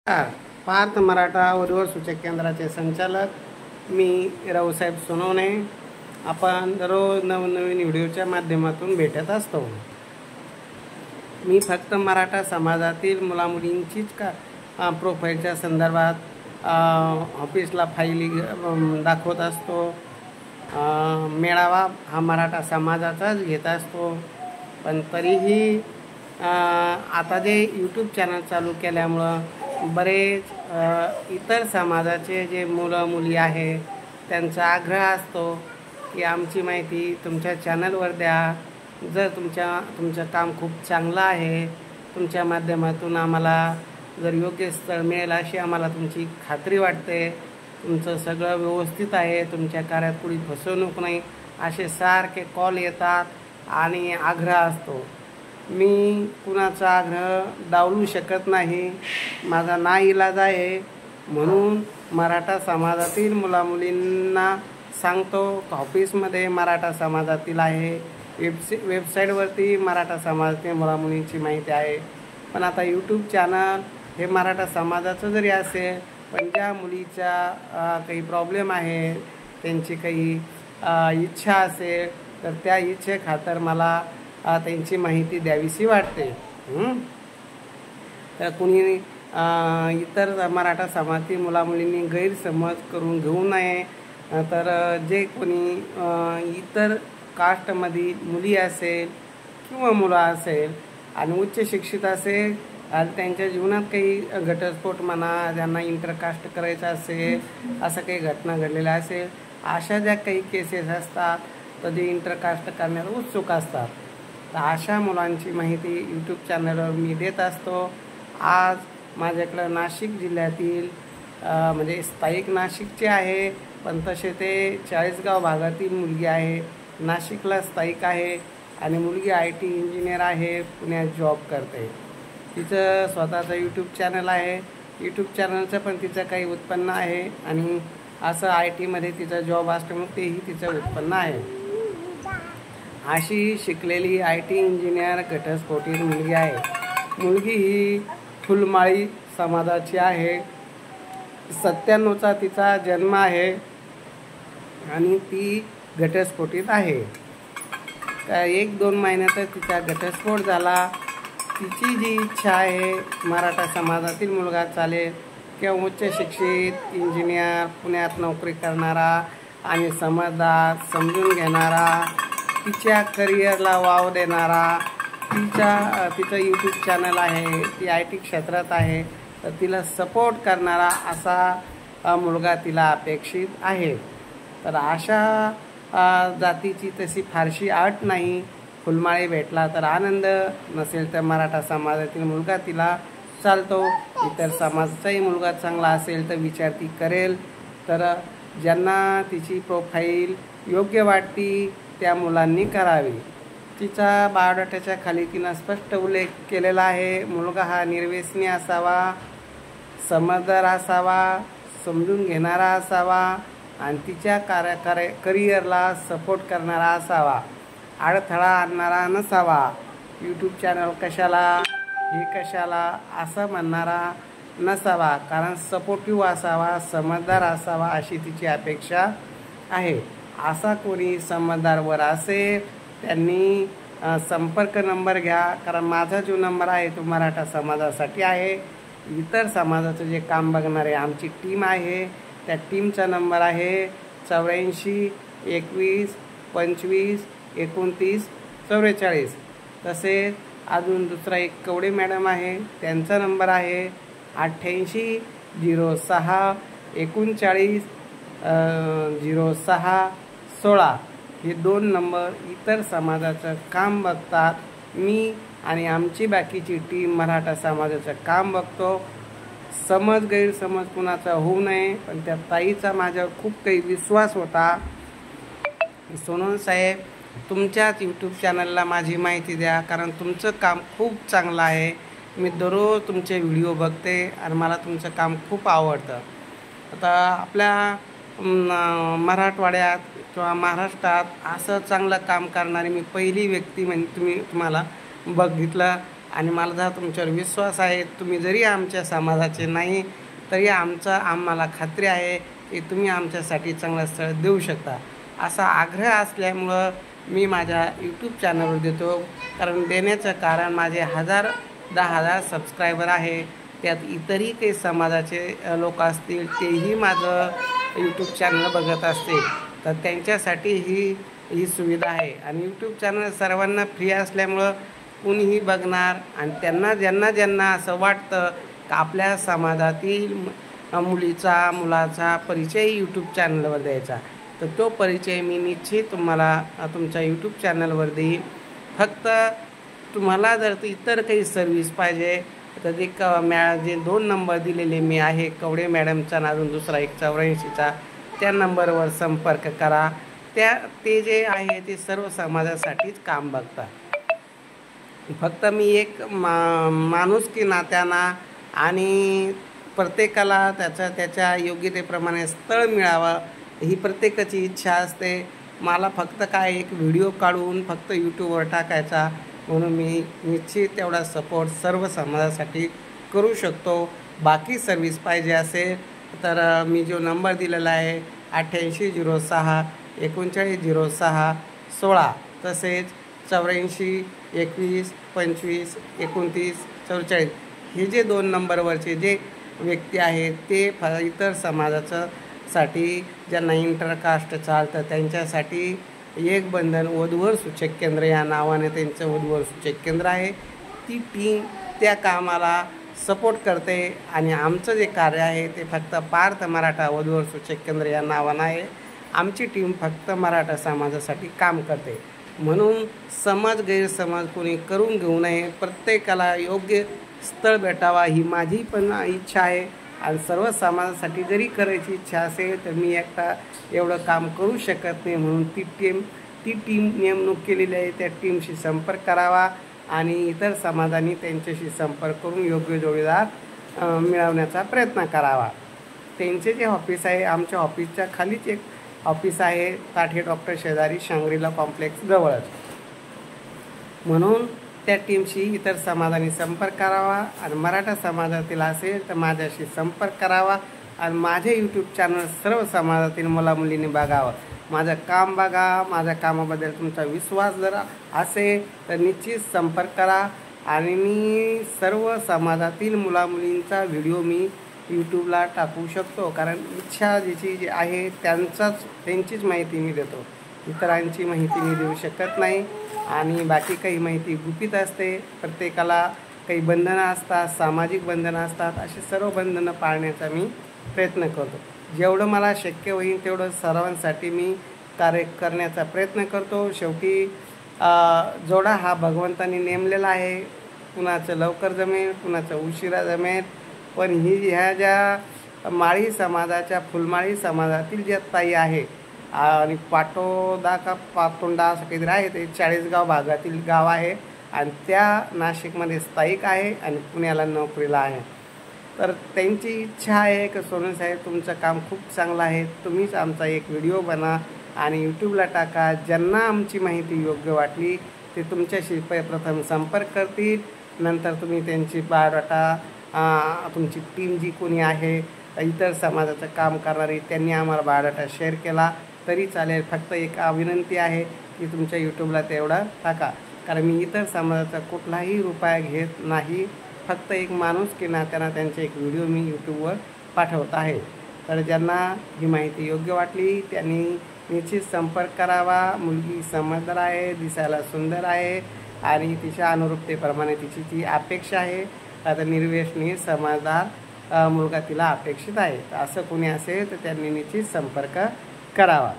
पार्थ मराठा उर्वर सूचक केंद्राचे संचालक मी रावसाहेब सोनवणे। आपण दररोज नवनवीन व्हिडिओच्या माध्यमातून भेटत असतो। मी फक्त मराठा समाजातील मुलामुलींचीच प्रोफाईलच्या संदर्भात ऑफिसला फाईली दाखवत असतो। मेळावा हा मराठा समाजाचाच घेत असतो, पण तरीही आता जे यूट्यूब चॅनल चालू केल्यामुळं बरेच इतर समाजाचे जे मुलं मुली आहे त्यांचा आग्रह असतो की आमची माहिती तुमच्या चॅनलवर द्या। जर तुमचं काम खूप चांगलं आहे, तुमच्या माध्यमातून आम्हाला जर योग्य स्थळ मिळेल अशी आम्हाला तुमची खात्री वाटते, तुमचं सगळं व्यवस्थित आहे, तुमच्या कार्यात कुणी फसवणूक नाही, असे सारखे कॉल येतात आणि आग्रह असतो। मी कुणाचा आग्रह डावलू शकत नाही, माझा नाईलाज आहे। म्हणून मराठा समाजातील मुलामुलींना सांगतो, ऑफिसमध्ये मराठा समाजातील आहे, वेबसाईटवरती मराठा समाजातील मुलामुलींची माहिती आहे। पण आता यूट्यूब चॅनल हे मराठा समाजाचं जरी असेल, पण ज्या मुलीचा काही प्रॉब्लेम आहे, त्यांची काही इच्छा असेल तर त्या इच्छेखातर मला त्यांची माहिती द्यावीशी वाटते। तर कुणी इतर मराठा समाजातील मुलामुलींनी गैरसमज करून घेऊ नये। तर जे कोणी इतर कास्टमधील मुली असेल किंवा मुलं असेल आणि उच्च शिक्षित असेल आणि त्यांच्या जीवनात काही घटस्फोट म्हणा, ज्यांना इंटरकास्ट करायचं असेल, असं काही घटना घडलेल्या असेल, अशा ज्या काही केसेस असतात तर जे इंटरकास्ट करण्यास उत्सुक असतात, तर अशा मुलांची माहिती यूट्यूब चॅनलवर मी देत असतो। आज माझ्याकडं नाशिक जिल्ह्यातील म्हणजे स्थायिक नाशिकचे आहे, पण तसे ते चाळीसगाव भागातील मुलगी आहे, नाशिकला स्थायिक आहे आणि मुलगी IT इंजिनियर आहे, पुण्यात जॉब करते। तिचं स्वतःचं यूट्यूब चॅनल आहे, यूट्यूब चॅनलचं पण तिचं काही उत्पन्न आहे आणि असं IT तिचा जॉब असल्यामुळे तेही तिचं उत्पन्न आहे। अशी शिकलेली IT इंजिनियर घटस्फोटीत मुलगी आहे। मुलगी ही फुलमाळी समाजाची आहे, 97चा तिचा जन्म आहे आणि ती घटस्फोटीत आहे। 1-2 महिन्यातच तिचा घटस्फोट झाला। तिची जी इच्छा आहे मराठा समाजातील मुलगा चालेल किंवा उच्च शिक्षित इंजिनियर, पुण्यात नोकरी करणारा आणि समजदार, समजून घेणारा, तिच्या करिअरला वाव देणारा, तिचं यूट्यूब चॅनल आहे, ती IT क्षेत्रात आहे, तर तिला सपोर्ट करणारा असा मुलगा तिला अपेक्षित आहे। तर अशा जातीची तशी फारशी अट नाही, फुलमाळी भेटला तर आनंद, नसेल तर मराठा समाजातील मुलगा तिला चालतो। इतर समाजाचाही मुलगा चांगला असेल तर विचार ती करेल। तर ज्यांना तिची प्रोफाईल योग्य वाटती त्या मुलांनी करावी। तिचा बायोडाटाच्या खाली तिनं स्पष्ट उल्लेख केलेला आहे, मुलगा हा निर्व्यसनी असावा, समजदार असावा, समजून घेणारा असावा आणि तिच्या करिअरला सपोर्ट करणारा असावा, अडथळा आणणारा नसावा। यूट्यूब चॅनल कशाला, हे कशाला असं म्हणणारा नसावा, कारण सपोर्टिव्ह असावा, समजदार असावा अशी तिची अपेक्षा आहे। असा कोणी समजदारवर असेल त्यांनी संपर्क नंबर घ्या, कारण माझा जो नंबर आहे तो मराठा समाजासाठी आहे। इतर समाजाचं जे काम बघणारे आमची टीम आहे, त्या टीमचा नंबर आहे 84 21 25 29 44। तसेच अजून दुसरा एक कवडे मॅडम आहे, त्यांचा नंबर आहे 88 06 39 06 16। हे 2 नंबर इतर समाजाचं काम बघतात। मी आणि आमची बाकीची टीम मराठा समाजाचं काम बघतो। गैरसमज कुणाचा होऊ नये, पण त्या ताईचा माझ्यावर खूप काही विश्वास होता। सोनवणे साहेब, तुमच्याच यूट्यूब चॅनलला माझी माहिती द्या, कारण तुमचं काम खूप चांगलं आहे। मी दररोज तुमचे व्हिडिओ बघते आणि मला तुमचं काम खूप आवडतं। आता आपल्या मराठवाड्यात किंवा महाराष्ट्रात असं चांगलं काम करणारी मी पहिली व्यक्ती म्हणजे तुम्हाला बघितलं आणि मला जर तुमच्यावर विश्वास आहे, तुम्ही जरी आमच्या समाजाचे नाही तरी आम्हाला खात्री आहे की तुम्ही आमच्यासाठी चांगलं स्थळ देऊ शकता, असा आग्रह असल्यामुळं मी माझ्या यूट्यूब चॅनलवर देतो. कारण देण्याचं कारण माझे 10,000 सबस्क्रायबर आहे. त्यात इतरही काही समाजाचे लोक असतील, तेही माझं यूट्यूब चॅनल बघत असतील, तर त्यांच्यासाठी ही सुविधा आहे. आणि यूट्यूब चॅनल सर्वांना फ्री असल्यामुळं कुणीही बघणार. आणि ज्यांना असं वाटतं की आपल्या समाजातील मुलाचा परिचय यूट्यूब चॅनलवर द्यायचा, तर तो परिचय मी निश्चित तुम्हाला तुमच्या यूट्यूब चॅनलवर देईन. फक्त तुम्हाला जर इतर काही सर्विस पाहिजे तर जे 2 नंबर दिलेले मी आहे, कवडे मॅडमचा आणि अजून दुसरा एक 84चा, त्या नंबरवर संपर्क करा. ते जे आहे ते सर्व समाजासाठीच काम बघतात. फक्त मी एक माणूस की नात्यानं आणि प्रत्येकाला त्याच्या योग्यतेप्रमाणे स्थळ मिळावं ही प्रत्येकाची इच्छा असते. मला फक्त काय एक व्हिडिओ काढून फक्त यूट्यूबवर टाकायचा, म्हणून मी निश्चित तेवढा सपोर्ट सर्व समाजासाठी करू शकतो. बाकी सर्विस पाहिजे असेल तर मी जो नंबर दिलेला आहे 8806 3906 16, तसेच 84 21 25 29 44 हे जे 2 नंबरवरचे जे व्यक्ती आहेत ते इतर समाजासाठी ज्यांना इंटरकास्ट चालतं त्यांच्यासाठी एक बंधन वधूवर सूचक केंद्र या नावाने त्यांचं वधूवर सूचक केंद्र आहे. ती टीम त्या कामाला सपोर्ट करते. आणि आमचं जे कार्य आहे ते फक्त पार्थ मराठा वधूवर सूचक केंद्र या नावानं आहे. आमची टीम फक्त मराठा समाजासाठी काम करते. म्हणून गैरसमज कोणी करून घेऊ नये. प्रत्येकाला योग्य स्थळ भेटावा ही माझी पण इच्छा आहे. आणि सर्व समाजासाठी जरी करायची इच्छा असेल तर मी एकटा एवढं काम करू शकत नाही. म्हणून ती टीम नेमणूक केलेली आहे. त्या टीमशी संपर्क करावा आणि इतर समाजांनी त्यांच्याशी संपर्क करून योग्य जोडीदार मिळवण्याचा प्रयत्न करावा. त्यांचे जे ऑफिस आहे, आमच्या ऑफिसच्या खालीच एक ऑफिस आहे, ताठे डॉक्टर शेजारी शांग्रीला कॉम्प्लेक्स जवळच. म्हणून त्या टीमशी इतर समाजांनी संपर्क करावा. आणि मराठा समाजातील असेल तर माझ्याशी संपर्क करावा. आणि माझे यूट्यूब चॅनल सर्व समाजातील मुलामुलींनी बघावं. माझं काम बघा. माझ्या कामाबद्दल तुमचा विश्वास जर असेल तर निश्चित संपर्क करा. आणि मी सर्व समाजातील मुलामुलींचा व्हिडिओ मी यूट्यूबला टाकू शकतो. कारण इच्छा जी आहे त्यांचीच माहिती मी देतो, इतरांची माहिती मी देऊ शकत नाही. आणि बाकी काही माहिती गुपित असते. प्रत्येकाला काही बंधनं असतात, सामाजिक बंधनं असतात. अशी सर्व बंधनं पाळण्याचा मी प्रयत्न करतो. जेवढं मला शक्य होईल तेवढं सर्वांसाठी मी कार्य करण्याचा प्रयत्न करतो. शेवटी जोडा हा भगवंतांनी नेमलेला आहे. कुणाचं लवकर जमेल, कुणाचं उशिरा जमेल. पण ह्या ज्या माळी समाजाच्या फुलमाळी समाजातील ज्या ताई आहे आणि पाटोदा का पातोंडा असं काहीतरी आहे, ते 40गाव भागातील गाव आहे. आणि त्या नाशिकमध्ये स्थायिक आहे आणि पुण्याला नोकरीला आहे. तर त्यांची इच्छा आहे की सोनूसाहेब तुमचं काम खूप चांगलं आहे, तुम्हीच आमचा एक व्हिडिओ बना आणि यूट्यूबला टाका. ज्यांना आमची माहिती योग्य वाटली ते तुमच्याशी प्रथम संपर्क करतील. नंतर तुम्ही त्यांची बायोडाटा, तुमची टीम जी कोणी आहे इतर समाजाचं काम करणारी, त्यांनी आम्हाला बायोडाटा शेअर केला तरी चालेल. फक्त एक विनंती आहे की तुमच्या यूट्यूबला तेवढा टाका. कारण मी इतर समाजाचा कुठलाही रुपया घेत नाही. फक्त एक माणूस की नात्यानं त्यांचे एक व्हिडिओ मी यूट्यूबवर पाठवत आहे. तर ज्यांना ही माहिती योग्य वाटली त्यांनी निश्चित संपर्क करावा. मुलगी समजदार आहे, दिसायला सुंदर आहे आणि तिच्या अनुरूपतेप्रमाणे तिची ती अपेक्षा आहे. आता निर्व्यसनी समजदार मुलगा तिला अपेक्षित आहे. तर असं कोणी असेल तर त्यांनी निश्चित संपर्क करावा.